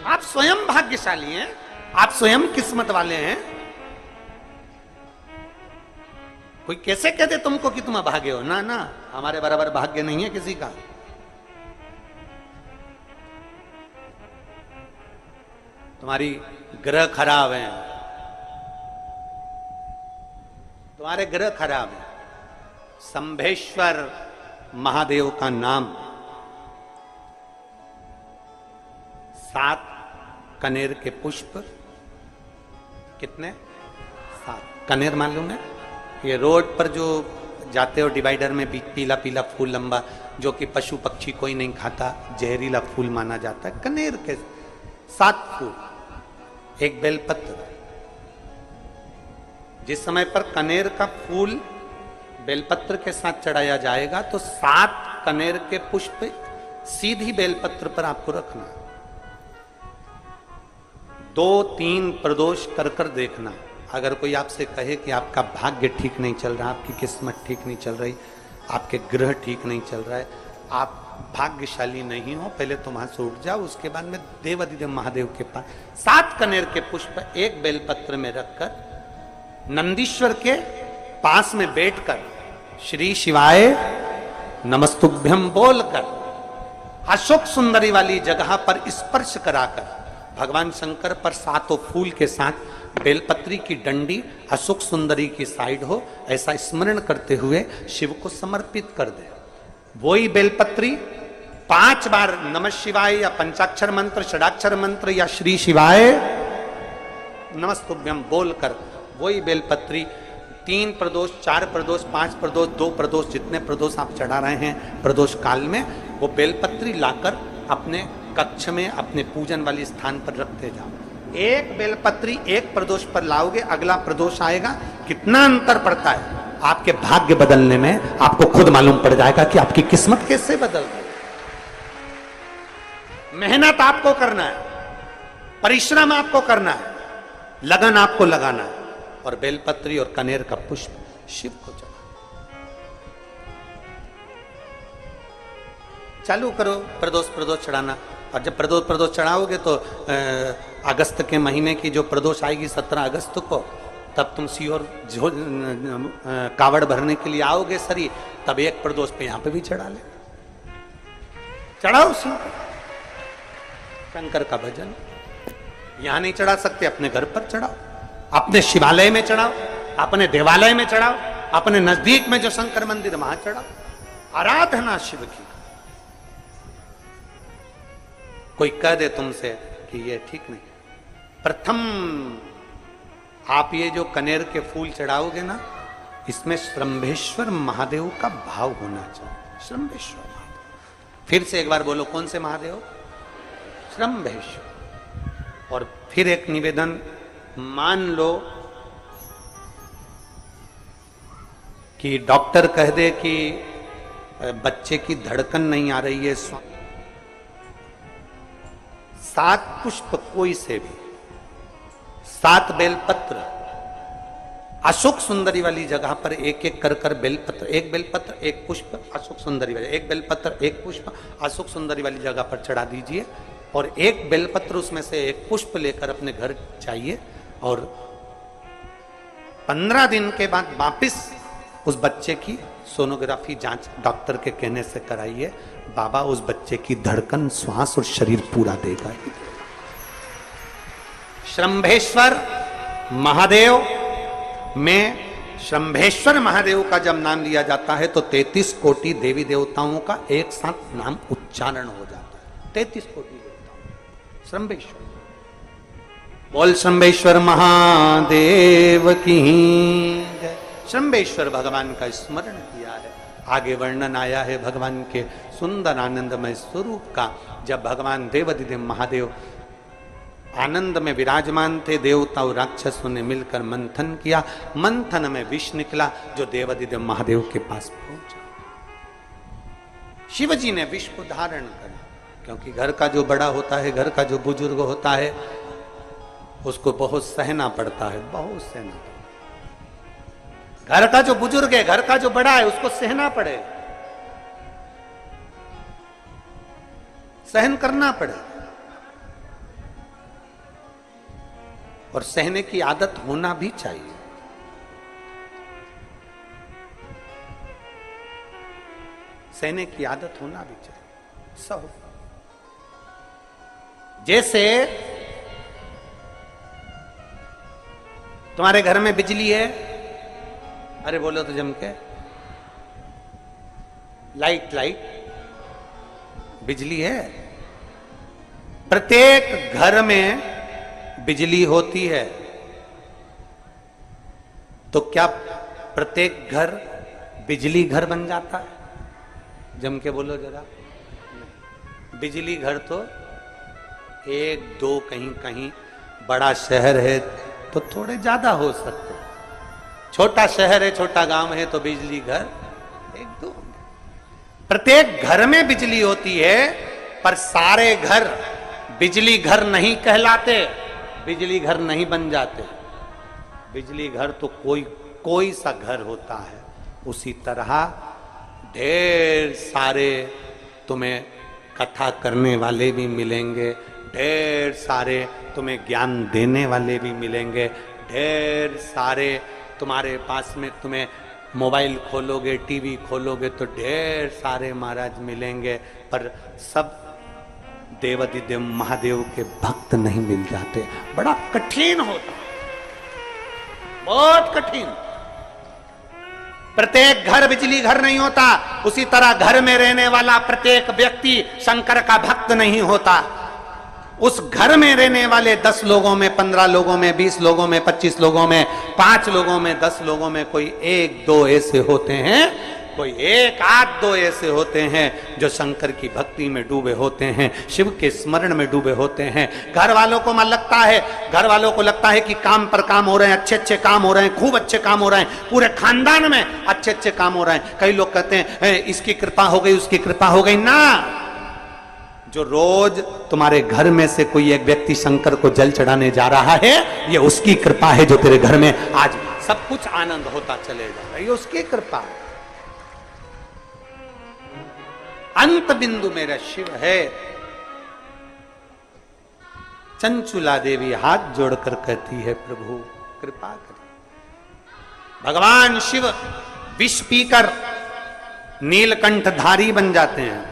आप स्वयं भाग्यशाली हैं, आप स्वयं किस्मत वाले हैं। कोई कैसे कह दे तुमको कि तुम अभागे हो? ना ना, हमारे बराबर भाग्य नहीं है किसी का। तुम्हारी ग्रह खराब है, तुम्हारे ग्रह खराब है। शंभेश्वर महादेव का नाम 7 कनेर के पुष्प, कितने? 7 कनेर मालूम है? ये रोड पर जो जाते हो डिवाइडर में पीला पीला फूल लंबा, जो कि पशु पक्षी कोई नहीं खाता, जहरीला फूल माना जाता है। कनेर के 7 फूल, एक बेलपत्र। जिस समय पर कनेर का फूल बेलपत्र के साथ चढ़ाया जाएगा तो 7 कनेर के पुष्प सीधी बेलपत्र पर आपको रखना। 2-3 प्रदोष कर कर देखना। अगर कोई आपसे कहे कि आपका भाग्य ठीक नहीं चल रहा, आपकी किस्मत ठीक नहीं चल रही, आपके ग्रह ठीक नहीं चल रहा है, आप भाग्यशाली नहीं हो, पहले तो वहां से उठ जाओ। उसके बाद में देवाधिदेव महादेव के पास 7 कनेर के पुष्प एक बेलपत्र में रखकर नंदीश्वर के पास में बैठकर श्री शिवाय नमस्तुभ्यम बोलकर अशोक सुंदरी वाली जगह पर स्पर्श कराकर भगवान शंकर पर 7 फूल के साथ बेलपत्री की डंडी अशोक सुंदरी की साइड हो, ऐसा स्मरण करते हुए शिव को समर्पित कर दे। वही बेलपत्री 5 बार नमः शिवाय या पंचाक्षर मंत्र, षडाक्षर मंत्र या श्री शिवाय नमस्तुभ्यम बोलकर वही बेलपत्री 3 प्रदोष, 4 प्रदोष, 5 प्रदोष, 2 प्रदोष, जितने प्रदोष आप चढ़ा रहे हैं प्रदोष काल में, वो बेलपत्री लाकर अपने कक्ष में अपने पूजन वाली स्थान पर रखते जाओ। एक बेलपत्री एक प्रदोष पर लाओगे, अगला प्रदोष आएगा, कितना अंतर पड़ता है। आपके भाग्य बदलने में आपको खुद मालूम पड़ जाएगा कि आपकी किस्मत कैसे बदल गई। मेहनत आपको करना है, परिश्रम आपको करना है, लगन आपको लगाना है, और बेलपत्री और कनेर का पुष्प शिव को चढ़ा। चालू करो प्रदोष चढ़ाना। और जब प्रदोष चढ़ाओगे तो अगस्त के महीने की जो प्रदोष आएगी 17 अगस्त को, तब तुम सीहोर कावड़ भरने के लिए आओगे सरी, तब एक प्रदोष पे यहां पे भी चढ़ा ले, चढ़ाओ शंकर का भजन। यहां नहीं चढ़ा सकते, अपने घर पर चढ़ाओ, अपने शिवालय में चढ़ाओ, अपने देवालय में चढ़ाओ, अपने नजदीक में जो शंकर मंदिर वहां चढ़ाओ। आराधना शिव की। कोई कह दे तुमसे कि ये ठीक नहीं, प्रथम आप ये जो कनेर के फूल चढ़ाओगे ना, इसमें श्रंभेश्वर महादेव का भाव होना चाहिए। श्रंभेश्वर महादेव, फिर से एक बार बोलो, कौन से महादेव? श्रंभेश्वर। और फिर एक निवेदन, मान लो कि डॉक्टर कह दे कि बच्चे की धड़कन नहीं आ रही है, 7 पुष्प कोई से भी, 7 बेलपत्र अशोक सुंदरी वाली जगह पर एक एक कर कर बेलपत्र, एक बेलपत्र एक पुष्प अशोक सुंदरी वाली, एक बेलपत्र एक पुष्प अशोक सुंदरी वाली जगह पर चढ़ा दीजिए, और एक बेलपत्र उसमें से एक पुष्प लेकर अपने घर जाइए, और 15 दिन के बाद वापिस उस बच्चे की सोनोग्राफी जांच डॉक्टर के कहने से कराइए। बाबा उस बच्चे की धड़कन, श्वास और शरीर पूरा देगा। श्रंभेश्वर महादेव में, श्रंभेश्वर महादेव का जब नाम लिया जाता है तो 33 कोटि देवी देवताओं का एक साथ नाम उच्चारण हो जाता है। 33 कोटि देवताओं। श्रंभेश्वर, बोल श्रंभेश्वर महादेव की जय। श्रंभेश्वर भगवान का स्मरण किया है। आगे वर्णन आया है भगवान के सुंदर आनंदमय स्वरूप का। जब भगवान देवाधिदेव महादेव आनंद में विराजमान थे, देवता और राक्षसों ने मिलकर मंथन किया, मंथन में विष निकला जो देवाधिदेव महादेव के पास पहुंचा। शिवजी ने विष को धारण करा, क्योंकि घर का जो बड़ा होता है, घर का जो बुजुर्ग होता है, उसको बहुत सहना पड़ता है, बहुत सहना पड़ता है। घर का जो बुजुर्ग है, घर का जो बड़ा है, उसको सहना पड़े, सहन करना पड़े। और सहने की आदत होना भी चाहिए। सहने की आदत होना भी चाहिए सब। जैसे तुम्हारे घर में बिजली है, अरे बोलो तो जम के, लाइट बिजली है। प्रत्येक घर में बिजली होती है, तो क्या प्रत्येक घर बिजली घर बन जाता है? जम के बोलो जरा। बिजली घर तो एक दो, कहीं कहीं बड़ा शहर है तो थोड़े ज्यादा हो सकते, छोटा शहर है, छोटा गांव है तो बिजली घर एक दो। प्रत्येक घर में बिजली होती है, पर सारे घर बिजली घर नहीं कहलाते, बिजली घर नहीं बन जाते। बिजली घर तो कोई सा घर होता है। उसी तरह ढेर सारे तुम्हें कथा करने वाले भी मिलेंगे, ढेर सारे तुम्हें ज्ञान देने वाले भी मिलेंगे, ढेर सारे तुम्हारे पास में, तुम्हें मोबाइल खोलोगे, टीवी खोलोगे तो ढेर सारे महाराज मिलेंगे, पर सब देवादिदेव महादेव के भक्त नहीं मिल जाते। बड़ा कठिन होता, बहुत कठिन। प्रत्येक घर बिजली घर नहीं होता, उसी तरह घर में रहने वाला प्रत्येक व्यक्ति शंकर का भक्त नहीं होता। उस घर में रहने वाले 10 लोगों में, 15 लोगों में, 20 लोगों में, 25 लोगों में, 5 लोगों में, 10 लोगों में कोई 1-2 ऐसे होते हैं, कोई 1-8-2 ऐसे होते हैं जो शंकर की भक्ति में डूबे होते हैं, शिव के स्मरण में डूबे होते हैं। घर वालों को मन लगता है, घर वालों को लगता है कि काम पर काम हो रहे हैं, अच्छे अच्छे काम हो रहे हैं, खूब अच्छे काम हो रहे हैं, पूरे खानदान में अच्छे अच्छे काम हो रहे हैं। कई लोग कहते हैं इसकी कृपा हो गई, उसकी कृपा हो गई ना। जो रोज तुम्हारे घर में से कोई एक व्यक्ति शंकर को जल चढ़ाने जा रहा है, ये उसकी कृपा है जो तेरे घर में आज सब कुछ आनंद होता चले जा रहा है, ये उसकी कृपा है। अंत बिंदु मेरा शिव है। चंचुला देवी हाथ जोड़कर कहती है, प्रभु कृपा करें। भगवान शिव विष पीकर नीलकंठधारी बन जाते हैं।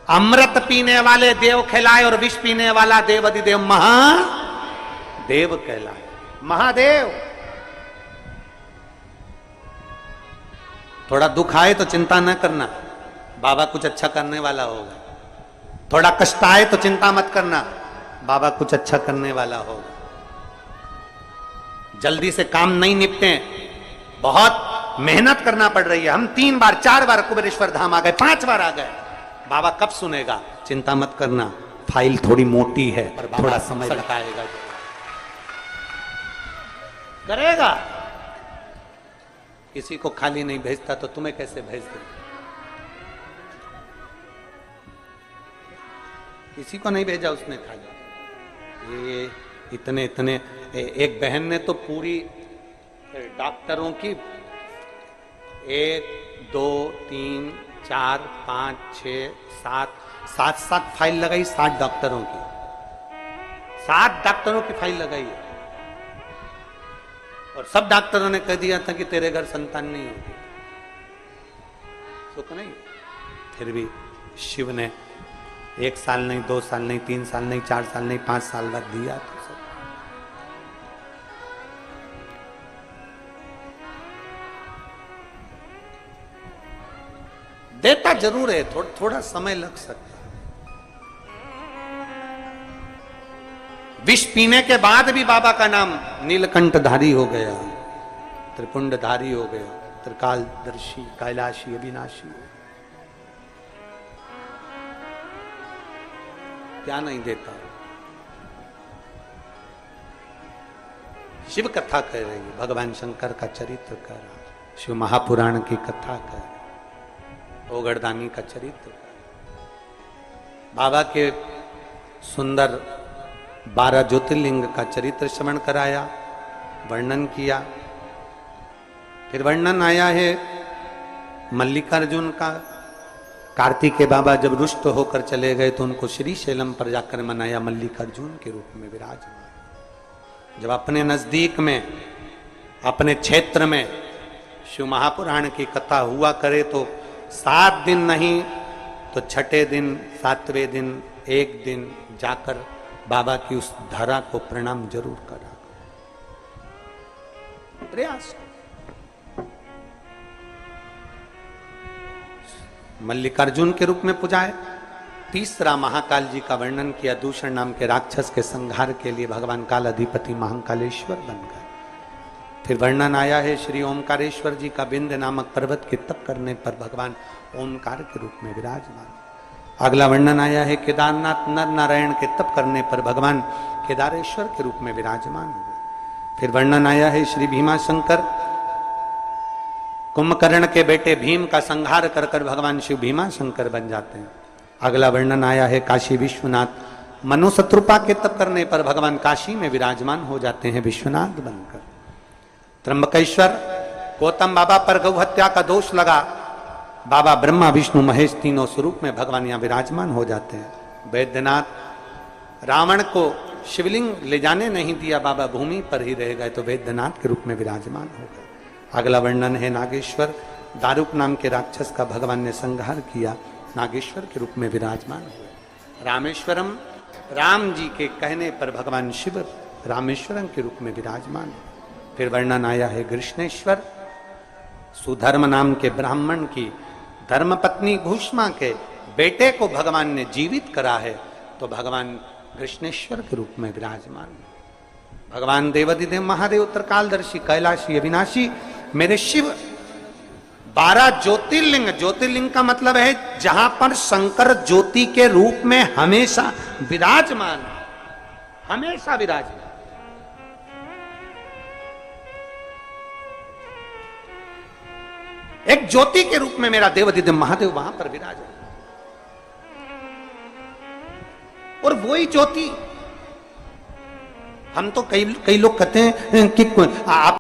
अमृत पीने वाले देव कहलाए और विष पीने वाला देवादिदेव महादेव कहलाए। महादेव। थोड़ा दुख आए तो चिंता न करना, बाबा कुछ अच्छा करने वाला होगा। थोड़ा कष्ट आए तो चिंता मत करना, बाबा कुछ अच्छा करने वाला होगा। जल्दी से काम नहीं निपटे, बहुत मेहनत करना पड़ रही है। हम 3 बार 4 बार कुबेरेश्वर धाम आ गए, 5 बार आ गए, बाबा कब सुनेगा? चिंता मत करना, फाइल थोड़ी मोटी है, पर थोड़ा समय लगाएगा, करेगा। किसी को खाली नहीं भेजता तो तुम्हें कैसे भेज दे? किसी को नहीं भेजा उसने खाली। ये इतने एक बहन ने तो पूरी डॉक्टरों की 1 2 3 4 5 6 7 फाइल लगाई, 7 डॉक्टरों की, 7 डॉक्टरों की फाइल लगाई है। और सब डॉक्टरों ने कह दिया था कि तेरे घर संतान नहीं होगी, सुख नहीं। फिर भी शिव ने 1 साल नहीं, 2 साल नहीं, 3 साल नहीं, 4 साल नहीं, 5 साल बाद दिया। तो सब देता जरूर है, थोड़ा समय लग सकता है। विष पीने के बाद भी बाबा का नाम नीलकंठधारी हो गया, त्रिपुंडधारी हो गया, त्रिकालदर्शी, कैलाशी, अविनाशी। क्या नहीं देता? शिव कथा कह रही है, भगवान शंकर का चरित्र कह रहा है, शिव महापुराण की कथा कह रहा है, ओगरदानी का चरित्र कह रहा है। बाबा के सुंदर 12 ज्योतिर्लिंग का चरित्र श्रवण कराया, वर्णन किया। फिर वर्णन आया है मल्लिकार्जुन का। कार्तिकेय बाबा जब रुष्ट होकर चले गए तो उनको श्री शैलम पर जाकर मनाया, मल्लिकार्जुन के रूप में विराजमान। जब अपने नजदीक में, अपने क्षेत्र में शिव महापुराण की कथा हुआ करे तो 7 दिन नहीं तो छठे दिन, 7वें दिन, एक दिन जाकर बाबा की उस धरा को प्रणाम जरूर करा, प्रयास। मल्लिकार्जुन के रूप में पूजाए। तीसरा महाकाल जी का वर्णन किया, दूषण नाम के राक्षस के संहार के लिए भगवान काल अधिपति महाकालेश्वर बन गए। फिर वर्णन आया है श्री ओमकारेश्वर जी का, विंध्य नामक पर्वत के तप करने पर भगवान ओमकार के रूप में विराजमान। अगला वर्णन आया है केदारनाथ नर नारायण के तप करने पर भगवान केदारेश्वर के रूप में विराजमान हुए। फिर वर्णन आया है श्री भीमाशंकर, कुंभकर्ण के बेटे भीम का संहार कर कर भगवान शिव भीमाशंकर बन जाते हैं। अगला वर्णन आया है काशी विश्वनाथ, मनु शत्रुपा के तप करने पर भगवान काशी में विराजमान हो जाते हैं विश्वनाथ बनकर। त्र्यंबकेश्वर, गौतम बाबा पर गौ हत्या का दोष लगा, बाबा ब्रह्मा विष्णु महेश तीनों स्वरूप में भगवान यहाँ विराजमान हो जाते हैं। वैद्यनाथ, रावण को शिवलिंग ले जाने नहीं दिया, बाबा भूमि पर ही रह गए तो वैद्यनाथ के रूप में विराजमान हो गए। अगला वर्णन है नागेश्वर, दारुक नाम के राक्षस का भगवान ने संहार किया, नागेश्वर के रूप में विराजमान हुए। रामेश्वरम, राम जी के कहने पर भगवान शिव रामेश्वरम के रूप में विराजमान हुए। फिर वर्णन आया है कृष्णेश्वर, सुधर्म नाम के ब्राह्मण की धर्मपत्नी भूष्मा के बेटे को भगवान ने जीवित करा है तो भगवान कृष्णेश्वर के रूप में विराजमान। भगवान देवाधिदेव महादेव उत्तरकालदर्शी कैलाशी अविनाशी मेरे शिव 12 ज्योतिर्लिंग, ज्योतिर्लिंग का मतलब है जहां पर शंकर ज्योति के रूप में हमेशा विराजमान, हमेशा विराजमान। एक ज्योति के रूप में मेरा देवाधिदेव महादेव वहां पर विराजमान, और वही ज्योति हम तो कई लोग कहते हैं कि आप